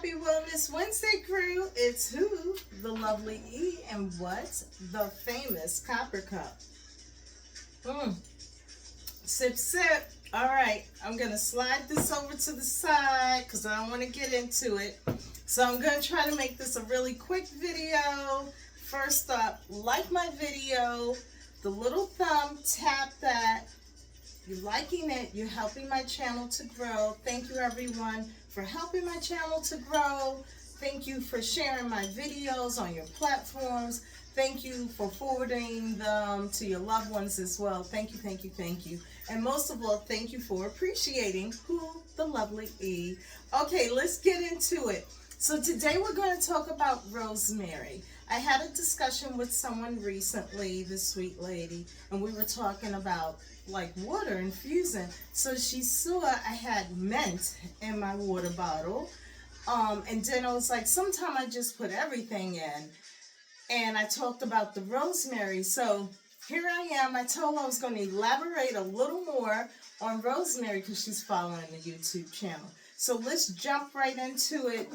Happy Wellness Wednesday, crew. It's who? The lovely E. And what? The famous copper cup. Sip, sip. All right, I'm going to slide this over to the side because I don't want to get into it. So I'm going to try to make this a really quick video. First up, like my video, the little thumb, tap that. You're liking it, you're helping my channel to grow. Thank you everyone for helping my channel to grow. Thank you for sharing my videos on your platforms. Thank you for forwarding them to your loved ones as well. Thank you, thank you, thank you. And most of all, thank you for appreciating the lovely E. Okay, let's get into it. So today we're going to talk about rosemary. I had a discussion with someone recently, this sweet lady, and we were talking about like water infusing. So she saw I had mint in my water bottle, and then I was like, sometime I just put everything in, and I talked about the rosemary. So here I am. I told her I was going to elaborate a little more on rosemary because she's following the YouTube channel. So let's jump right into it.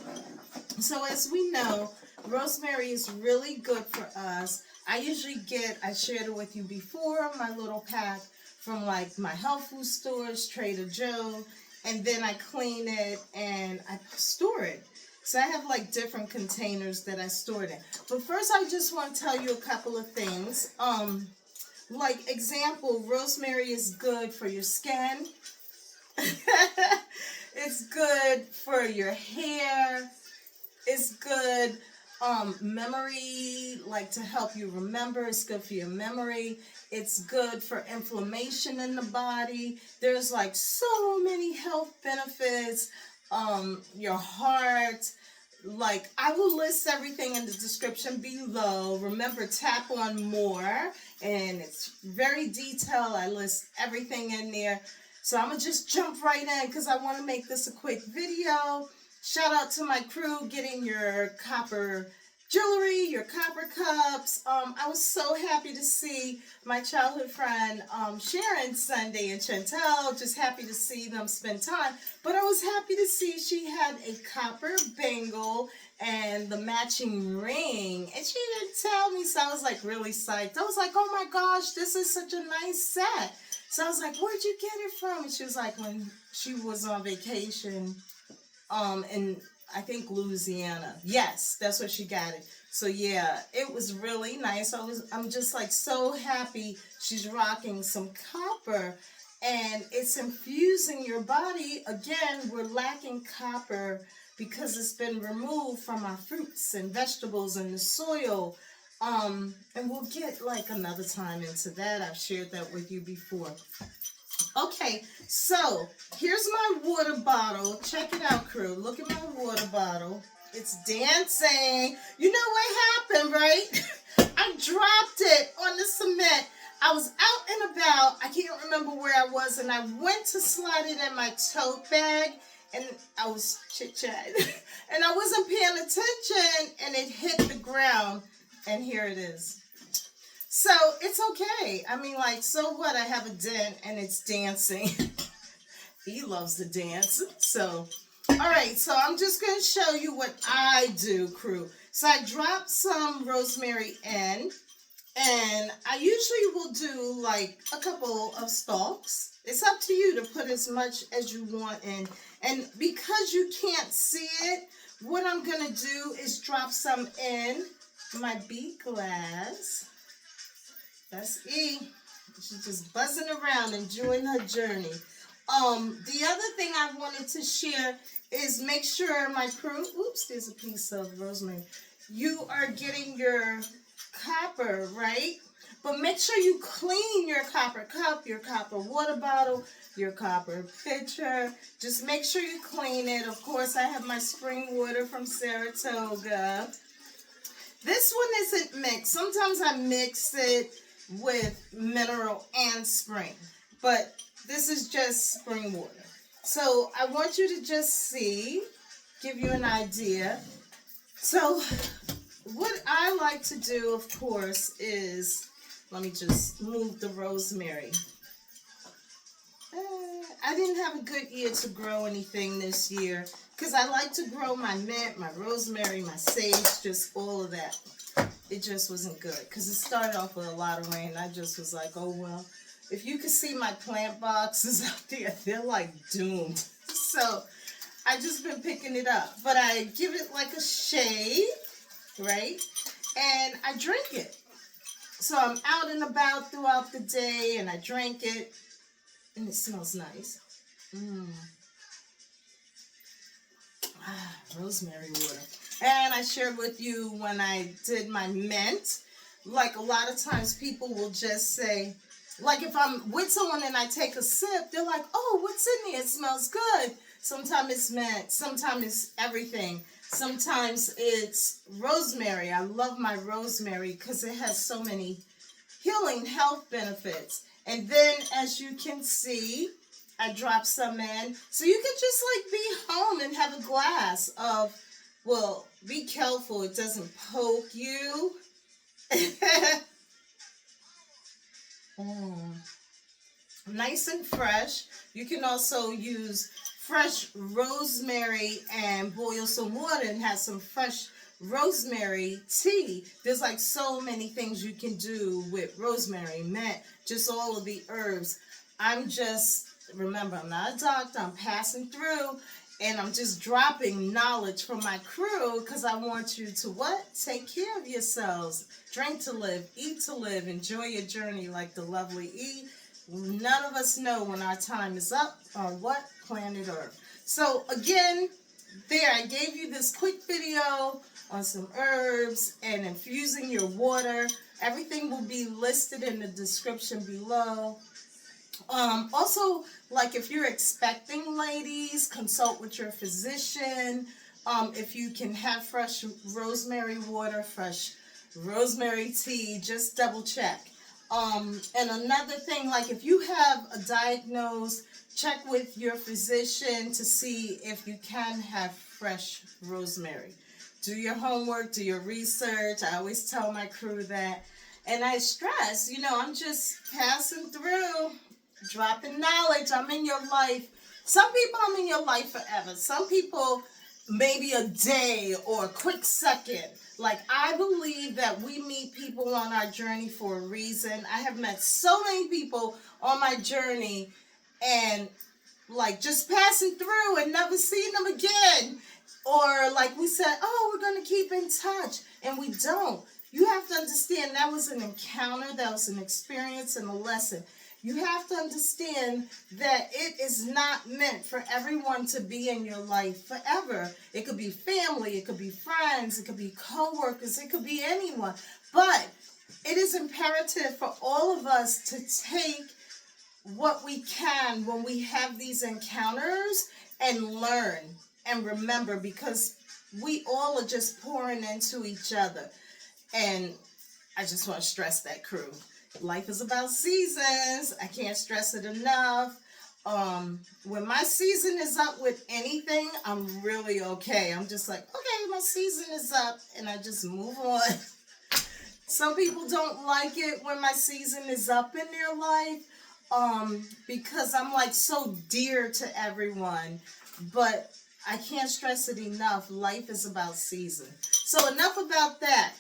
So as we know, rosemary is really good for us. I shared it with you before, my little pack from like my health food stores, Trader Joe, and then I clean it and I store it. So I have like different containers that I store it in. But first I just want to tell you a couple of things. Like example, rosemary is good for your skin. It's good for your hair. It's good memory, like to help you remember. It's good for your memory. It's good for inflammation in the body. There's like so many health benefits. Your heart, like I will list everything in the description below. Remember, tap on more, and it's very detailed. I list everything in there. So I'm gonna just jump right in because I want to make this a quick video. Shout out to my crew getting your copper jewelry, your copper cups. I was so happy to see my childhood friend Sharon Sunday and Chantel, just happy to see them spend time. But I was happy to see she had a copper bangle and the matching ring. And she didn't tell me, so I was like really psyched. I was like, oh my gosh, this is such a nice set. So I was like, where'd you get it from? And she was like, when she was on vacation in I think Louisiana. Yes, that's where she got it. So yeah, it was really nice. I'm just like so happy she's rocking some copper, and it's infusing your body. Again, we're lacking copper because it's been removed from our fruits and vegetables and the soil. And we'll get like another time into that. I've shared that with you before. Okay, so here's my water bottle. Check it out, crew. Look at my water bottle. It's dancing. You know what happened, right? I dropped it on the cement. I was out and about. I can't remember where I was, and I went to slide it in my tote bag, and I was chit-chatting, and I wasn't paying attention, and it hit the ground, and here it is. So it's okay. I mean, like, so what? I have a dent and it's dancing. He loves to dance. So, all right. So I'm just going to show you what I do, crew. So I drop some rosemary in, and I usually will do like a couple of stalks. It's up to you to put as much as you want in. And because you can't see it, what I'm going to do is drop some in my bead glass. That's E. She's just buzzing around, enjoying her journey. The other thing I wanted to share is make sure my crew, oops, there's a piece of rosemary. You are getting your copper, right? But make sure you clean your copper cup, your copper water bottle, your copper pitcher. Just make sure you clean it. Of course, I have my spring water from Saratoga. This one isn't mixed. Sometimes I mix it with mineral and spring, but this is just spring water. So I want you to just see, give you an idea. So what I like to do, of course, is, let me just move the rosemary. I didn't have a good year to grow anything this year because I like to grow my mint, my rosemary, my sage, just all of that. It just wasn't good because it started off with a lot of rain. I just was like, oh, well, if you could see my plant boxes out there, they're like doomed. So I just been picking it up. But I give it like a shade, right? And I drink it. So I'm out and about throughout the day and I drink it. And it smells nice. Rosemary water. And I shared with you when I did my mint, like a lot of times people will just say, like if I'm with someone and I take a sip, they're like, oh, what's in here? It smells good. Sometimes it's mint, sometimes it's everything. Sometimes it's rosemary. I love my rosemary because it has so many healing health benefits. And then as you can see, I dropped some in. So you can just like be home and have a glass of, well, be careful it doesn't poke you. Nice and fresh. You can also use fresh rosemary and boil some water and have some fresh rosemary tea. There's like so many things you can do with rosemary, mint, just all of the herbs. Remember, I'm not a doctor, I'm passing through, and I'm just dropping knowledge from my crew because I want you to what? Take care of yourselves. Drink to live, eat to live, enjoy your journey like the lovely E. None of us know when our time is up on what planet Earth. So again, there, I gave you this quick video on some herbs and infusing your water. Everything will be listed in the description below. Also, like if you're expecting, ladies, consult with your physician. If you can have fresh rosemary water, fresh rosemary tea, just double check. And another thing, like if you have a diagnosis, check with your physician to see if you can have fresh rosemary. Do your homework, do your research. I always tell my crew that. And I stress, I'm just passing through, dropping knowledge. I'm in your life. Some people I'm in your life forever. Some people maybe a day or a quick second. Like, I believe that we meet people on our journey for a reason. I have met so many people on my journey and like just passing through and never seeing them again. Or like we said, oh, we're going to keep in touch. And we don't. You have to understand that was an encounter, that was an experience and a lesson. You have to understand that it is not meant for everyone to be in your life forever. It could be family, it could be friends, it could be co-workers, it could be anyone. But it is imperative for all of us to take what we can when we have these encounters and learn and remember, because we all are just pouring into each other. And I just want to stress that, crew. Life is about seasons. I can't stress it enough. When my season is up with anything, I'm really okay. I'm just like, okay, my season is up, and I just move on. Some people don't like it when my season is up in their life, because I'm like so dear to everyone. But I can't stress it enough. Life is about season. So enough about that.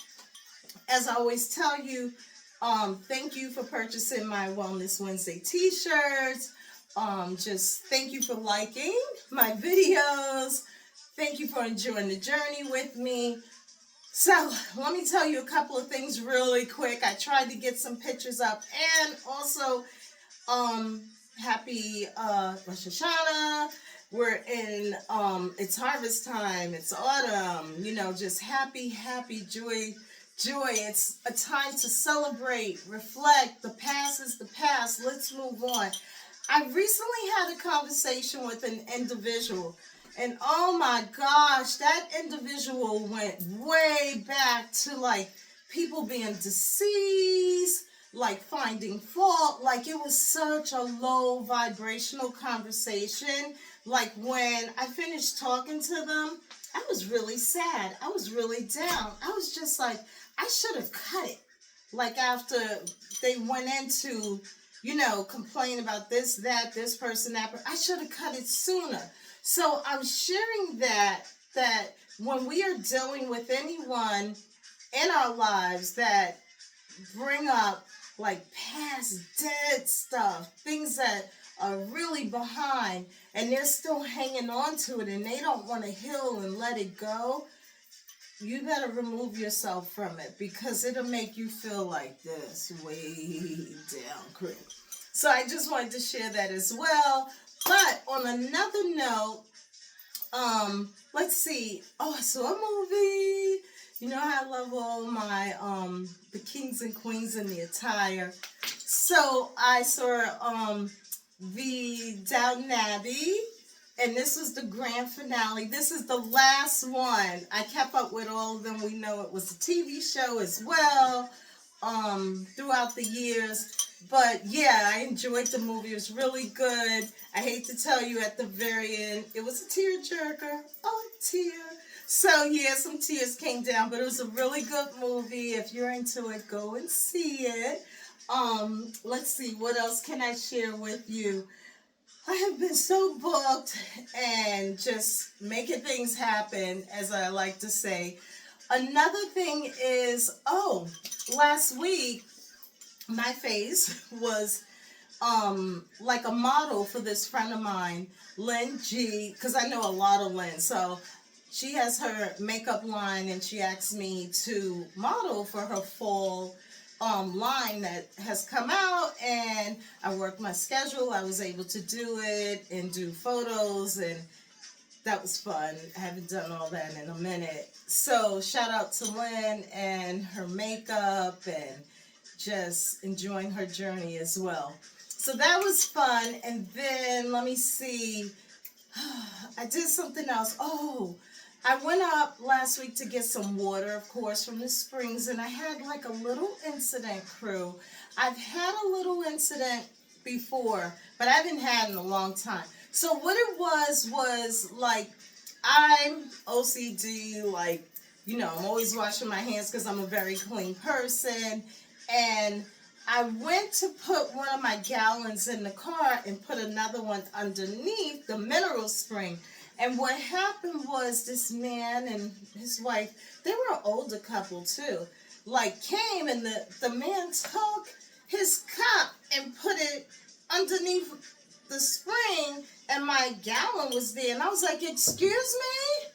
As I always tell you, thank you for purchasing my Wellness Wednesday t-shirts. Just thank you for liking my videos. Thank you for enjoying the journey with me. So let me tell you a couple of things really quick. I tried to get some pictures up, and also happy Rosh Hashanah. We're in, it's harvest time, it's autumn, just happy, joy. It's a time to celebrate, reflect. The past is the past. Let's move on. I recently had a conversation with an individual, and oh my gosh, that individual went way back to like people being deceased, like finding fault. Like it was such a low vibrational conversation. Like when I finished talking to them, I was really sad. I was really down. I was just like, I should have cut it. Like after they went into, complain about this, that, this person, that person, I should have cut it sooner. So I'm sharing that when we are dealing with anyone in our lives that bring up like past dead stuff, things that are really behind, and they're still hanging on to it and they don't want to heal and let it go, you better remove yourself from it, because it'll make you feel like this, way down creep. So I just wanted to share that as well. But on another note, let's see. Oh, I saw a movie. You know how I love all my the kings and queens in the attire. So I saw the Downton Abbey, and this was the grand finale. This is the last one. I kept up with all of them. We know it was a TV show as well throughout the years. But yeah, I enjoyed the movie. It was really good. I hate to tell you, at the very end, it was a tearjerker. Oh, tear. So yeah, some tears came down, but it was a really good movie. If you're into it, go and see it. Let's see, what else can I share with you? I have been so booked and just making things happen, as I like to say. Another thing is, last week, my face was like a model for this friend of mine, Lynn G, because I know a lot of Lynn. So she has her makeup line, and she asked me to model for her fall line that has come out, and I worked my schedule. I was able to do it and do photos, and that was fun. I haven't done all that in a minute. So shout out to Lynn and her makeup, and just enjoying her journey as well. So that was fun. And then let me see, I did something else. I went up last week to get some water, of course, from the springs, and I had like a little incident, crew. I've had a little incident before, but I haven't had in a long time. So what it was like, I'm OCD, like, you know, I'm always washing my hands because I'm a very clean person, and I went to put one of my gallons in the car and put another one underneath the mineral spring. And what happened was, this man and his wife, they were an older couple too, like came, and the man took his cup and put it underneath the spring, and my gallon was there. And I was like, excuse me?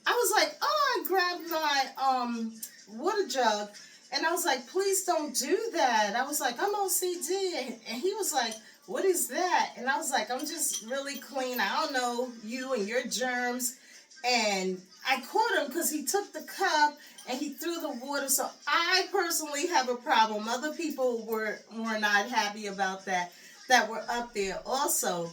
I was like, I grabbed my water jug, and I was like, please don't do that. I was like, I'm OCD. And he was like, what is that? And I was like, I'm just really clean. I don't know you and your germs. And I caught him because he took the cup and he threw the water. So I personally have a problem. Other people were not happy about that were up there also.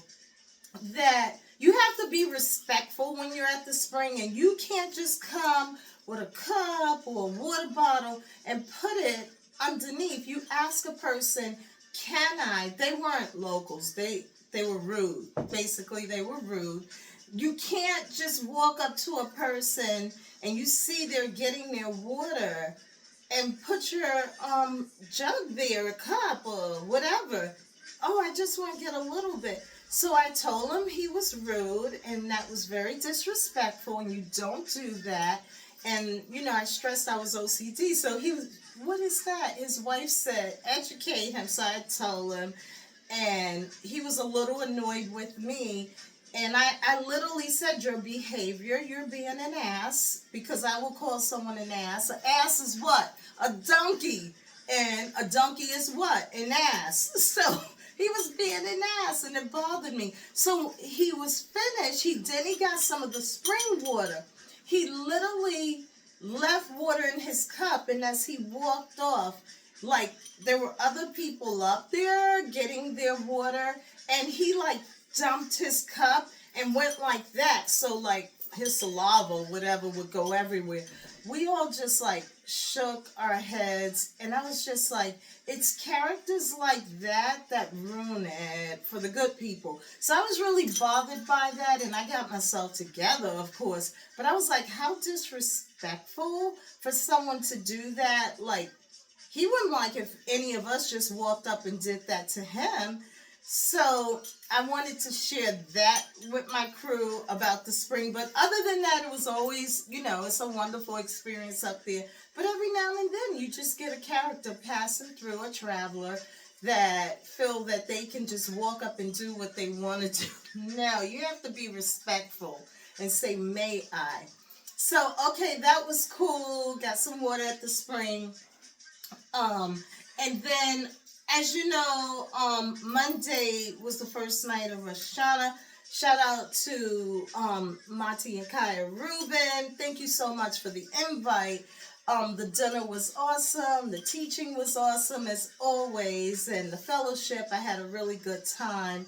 That you have to be respectful when you're at the spring, and you can't just come with a cup or a water bottle and put it underneath. You ask a person, can I? They weren't locals. They were rude. Basically, they were rude. You can't just walk up to a person and you see they're getting their water and put your jug there, a cup or whatever. I just want to get a little bit. So I told him he was rude, and that was very disrespectful, and you don't do that. And, you know, I stressed I was OCD. So he was, what is that? His wife said, educate him. So I told him, and he was a little annoyed with me. And I literally said, your behavior, you're being an ass, because I will call someone an ass. An ass is what? A donkey. And a donkey is what? An ass. So he was being an ass, and it bothered me. So he was finished. He got some of the spring water. He literally left water in his cup, and as he walked off, like, there were other people up there getting their water, and he like dumped his cup and went like that. So like his saliva, whatever, would go everywhere. We all just like shook our heads, and I was just like, it's characters like that ruin it for the good people. So I was really bothered by that, and I got myself together, of course. But I was like, how disrespectful for someone to do that. Like, he wouldn't like if any of us just walked up and did that to him. So I wanted to share that with my crew about the spring. But other than that, it was always, it's a wonderful experience up there. But every now and then you just get a character passing through, a traveler, that feel that they can just walk up and do what they want to do. No, you have to be respectful and say, may I. So, okay, that was cool. Got some water at the spring. And then, as you know, Monday was the first night of Rosh Hashanah. Shout out to Monty and Kaya Rubin. Thank you so much for the invite. The dinner was awesome. The teaching was awesome as always. And the fellowship, I had a really good time.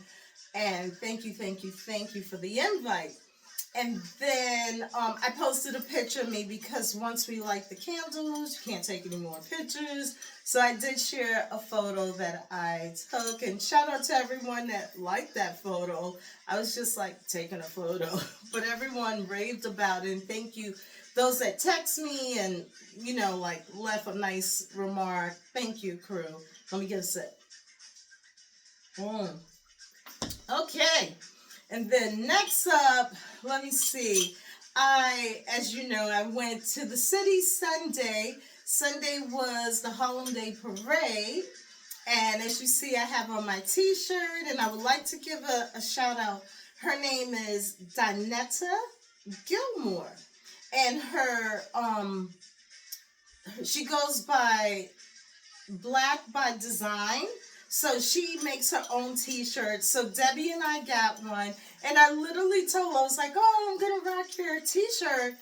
And thank you for the invite. And then I posted a picture of me because once we light the candles, you can't take any more pictures. So I did share a photo that I took. And shout out to everyone that liked that photo. I was just like taking a photo. But everyone raved about it. And thank you. Those that text me and, left a nice remark. Thank you, crew. Let me get a sip. Okay. And then next up, let me see. As you know, I went to the city Sunday. Sunday was the Harlem Day Parade. And as you see, I have on my t-shirt. And I would like to give a shout out. Her name is Donetta Gilmore. And she goes by Black by Design. So she makes her own t-shirts. So Debbie and I got one. And I literally told her, I was like, oh, I'm going to rock your t-shirt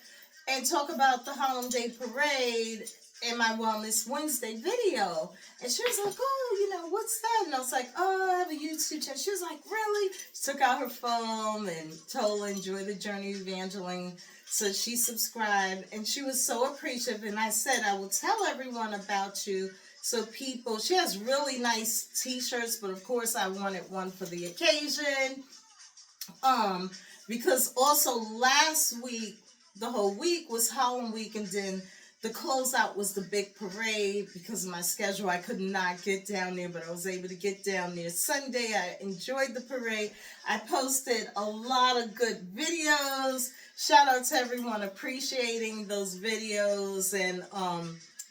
and talk about the Harlem Day Parade in my Wellness Wednesday video. And she was like, oh, what's that? And I was like, oh, I have a YouTube channel. She was like, really? She took out her phone and told her, enjoy the journey of Evangeline. So she subscribed. And she was so appreciative. And I said, I will tell everyone about you. So she has really nice t-shirts, but of course I wanted one for the occasion. Because also last week, the whole week was Harlem Week, and then the closeout was the big parade. Because of my schedule, I could not get down there, but I was able to get down there Sunday. I enjoyed the parade. I posted a lot of good videos. Shout out to everyone appreciating those videos and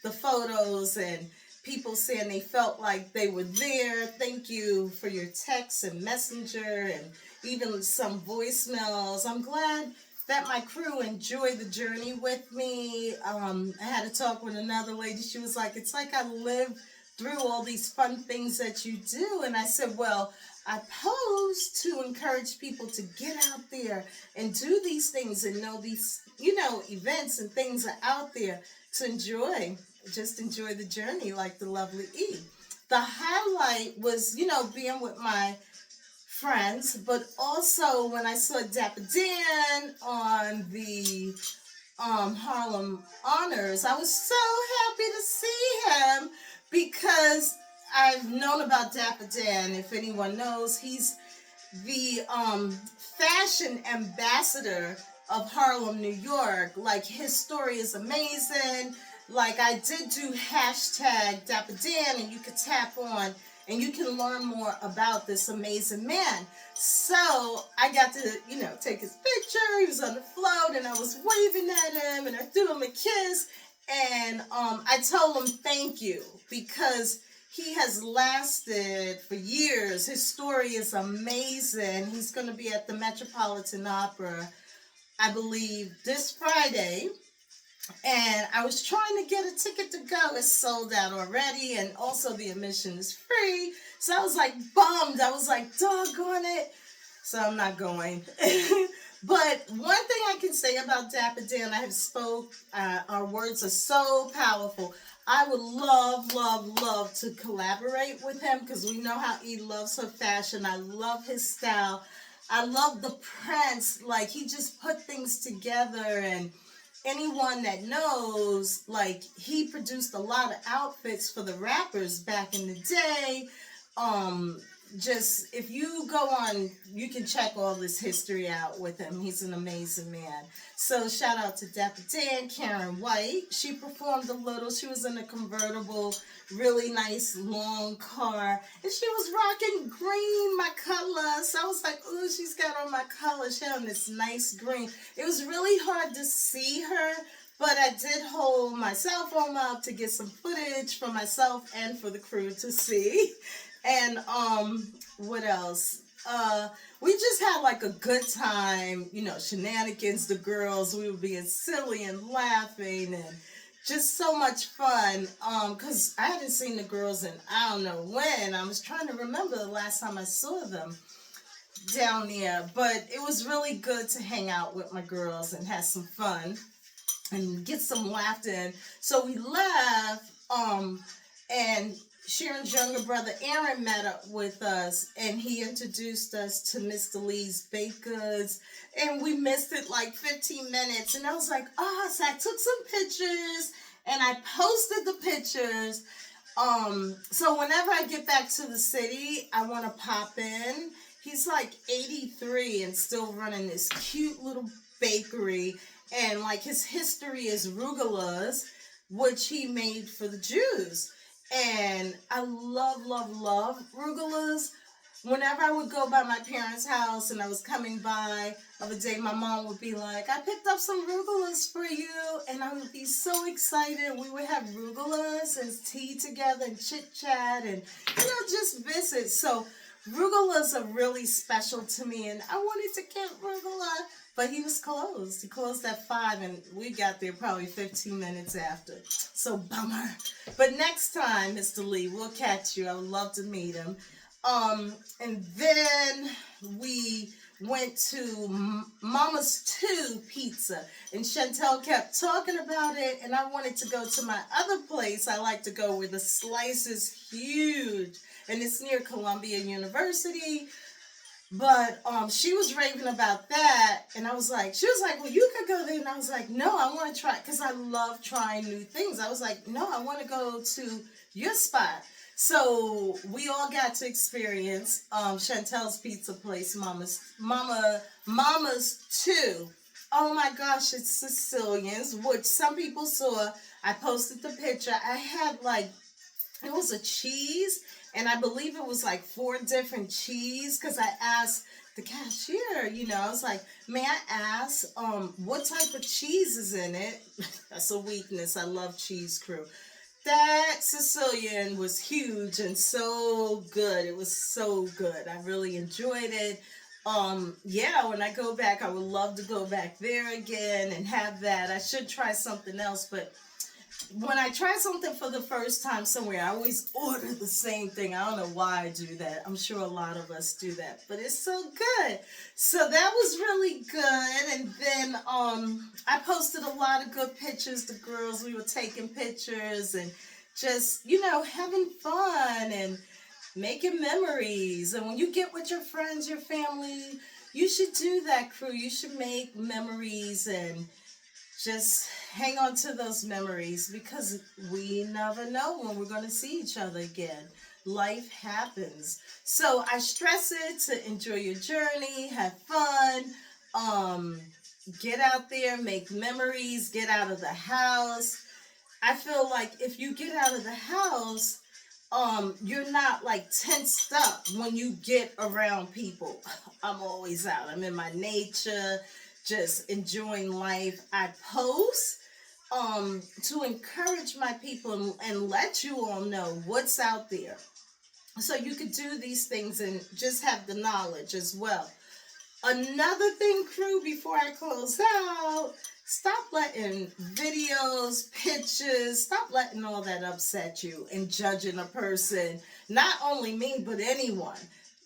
the photos and people saying they felt like they were there. Thank you for your texts and messenger and even some voicemails. I'm glad that my crew enjoyed the journey with me. I had to talk with another lady. She was like, it's like I lived through all these fun things that you do. And I said, well, I pose to encourage people to get out there and do these things and know these, events and things are out there to enjoy. Just enjoy the journey like the lovely E. The highlight was, being with my friends, but also when I saw Dapper Dan on the Harlem Honors, I was so happy to see him because I've known about Dapper Dan. If anyone knows, he's the fashion ambassador of Harlem, New York. Like, his story is amazing. Like, I did do hashtag Dapper Dan, and you could tap on and you can learn more about this amazing man. So I got to, take his picture. He was on the float and I was waving at him and I threw him a kiss. And I told him thank you because he has lasted for years. His story is amazing. He's going to be at the Metropolitan Opera, I believe, this Friday. And I was trying to get a ticket to go. It's sold out already. And also the admission is free. So I was like bummed. I was like, doggone it. So I'm not going. But one thing I can say about Dapper Dan, I have spoke. Our words are so powerful. I would love to collaborate with him because we know how he loves her fashion. I love his style. I love the prints. Like, he just put things together. And anyone that knows, like, he produced a lot of outfits for the rappers back in the day. just, if you go on, you can check all this history out with him. He's an amazing man. So shout out to Dapper Dan, Karen White. She performed a little. She was in a convertible, really nice long car, and she was rocking green, my color. So I was like, ooh, she's got on my color. She had on this nice green. It was really hard to see her, but I did hold my cell phone up to get some footage for myself and for the crew to see. And what else? We just had like a good time, you know, shenanigans, the girls, we were being silly and laughing and just so much fun. Cause I hadn't seen the girls in I don't know when. I was trying to remember the last time I saw them down there, but it was really good to hang out with my girls and have some fun and get some laughter in. So we left, and Sharon's younger brother Aaron met up with us, and he introduced us to Mr. Lee's Baked Goods, and we missed it like 15 minutes, and I was like, oh, so I took some pictures, and I posted the pictures. So whenever I get back to the city, I want to pop in. He's like 83 and still running this cute little bakery, and like his history is rugellas, which he made for the Jews. And I love, love, love rugellas. Whenever I would go by my parents' house and I was coming by of a day, my mom would be like, I picked up some rugellas for you. And I would be so excited. We would have rugellas and tea together and chit-chat and, you know, just visit. So rugellas are really special to me. And I wanted to get rugella, but he was closed. He closed at 5, and we got there probably 15 minutes after. So bummer. But next time, Mr. Lee, we'll catch you. I would love to meet him. And then we went to Mama's 2 Pizza, and Chantel kept talking about it, and I wanted to go to my other place I like to go where the slice is huge, and it's near Columbia University. But she was raving about that, and I was like, she was like, well, you could go there, and I was like, no, I want to try, because I love trying new things. I was like, no, I want to go to your spot. So we all got to experience Chantel's pizza place, Mama's 2. Oh my gosh, it's Sicilians, which some people saw. I posted the picture. I had like, it was a cheese, and I believe it was like 4 different cheese, because I asked the cashier, you know, I was like, may I ask what type of cheese is in it? That's a weakness. I love cheese, crew. That Sicilian was huge and so good. It was so good. I really enjoyed it. Yeah, when I go back, I would love to go back there again and have that. I should try something else, but when I try something for the first time somewhere, I always order the same thing. I don't know why I do that. I'm sure a lot of us do that, but it's so good. So that was really good. And then I posted a lot of good pictures. The girls, we were taking pictures and just, you know, having fun and making memories. And when you get with your friends, your family, you should do that, crew. You should make memories and just hang on to those memories, because we never know when we're going to see each other again. Life happens. So I stress it to enjoy your journey, have fun, get out there, make memories, get out of the house. I feel like if you get out of the house, you're not like tensed up when you get around people. I'm always out. I'm in my nature, just enjoying life. I post to encourage my people and let you all know what's out there, so you could do these things and just have the knowledge as well. Another thing, crew, before I close out, stop letting videos, pictures, stop letting all that upset you and judging a person. Not only me, but anyone.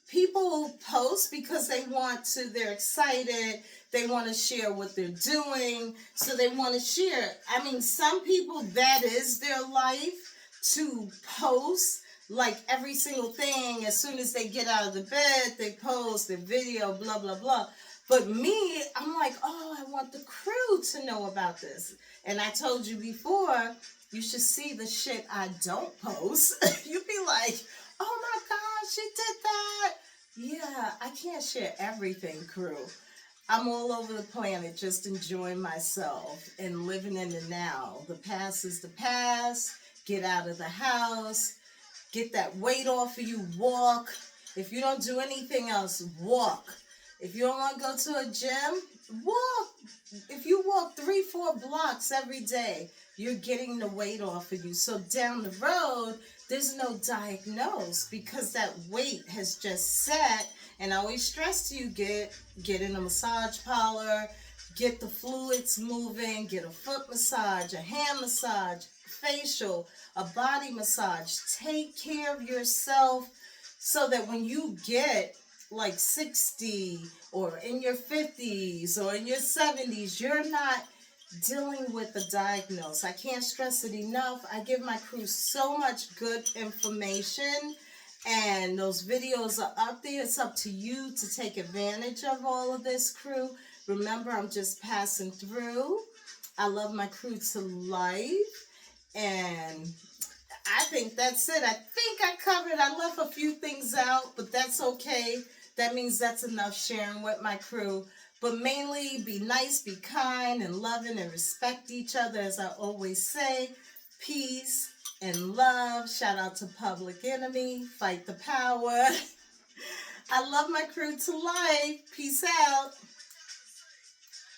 People post because they're excited, they want to share what they're doing, so they want to share. I mean, some people, that is their life, to post like every single thing. As soon as they get out of the bed, they post their video, blah, blah, blah. But me, I'm like, oh, I want the crew to know about this. And I told you before, you should see the shit I don't post. You'd be like, oh my she did that. Yeah, I can't share everything, crew. I'm all over the planet just enjoying myself and living in the now. The past is the past. Get out of the house. Get that weight off of you. Walk. If you don't do anything else, walk. If you don't want to go to a gym, walk. If you walk 3-4 blocks every day, you're getting the weight off of you. So down the road, there's no diagnose because that weight has just set. And I always stress to you, get in a massage parlor, get the fluids moving, get a foot massage, a hand massage, facial, a body massage. Take care of yourself so that when you get like 60 or in your 50s or in your 70s, you're not dealing with a diagnosis. I can't stress it enough. I give my crew so much good information, and those videos are up there. It's up to you to take advantage of all of this, crew. Remember, I'm just passing through. I love my crew to life, and I think that's it. I think I covered. I left a few things out, but that's okay. That means that's enough sharing with my crew. But mainly, be nice, be kind, and loving, and respect each other, as I always say. Peace and love. Shout out to Public Enemy. Fight the power. I love my crew to life. Peace out.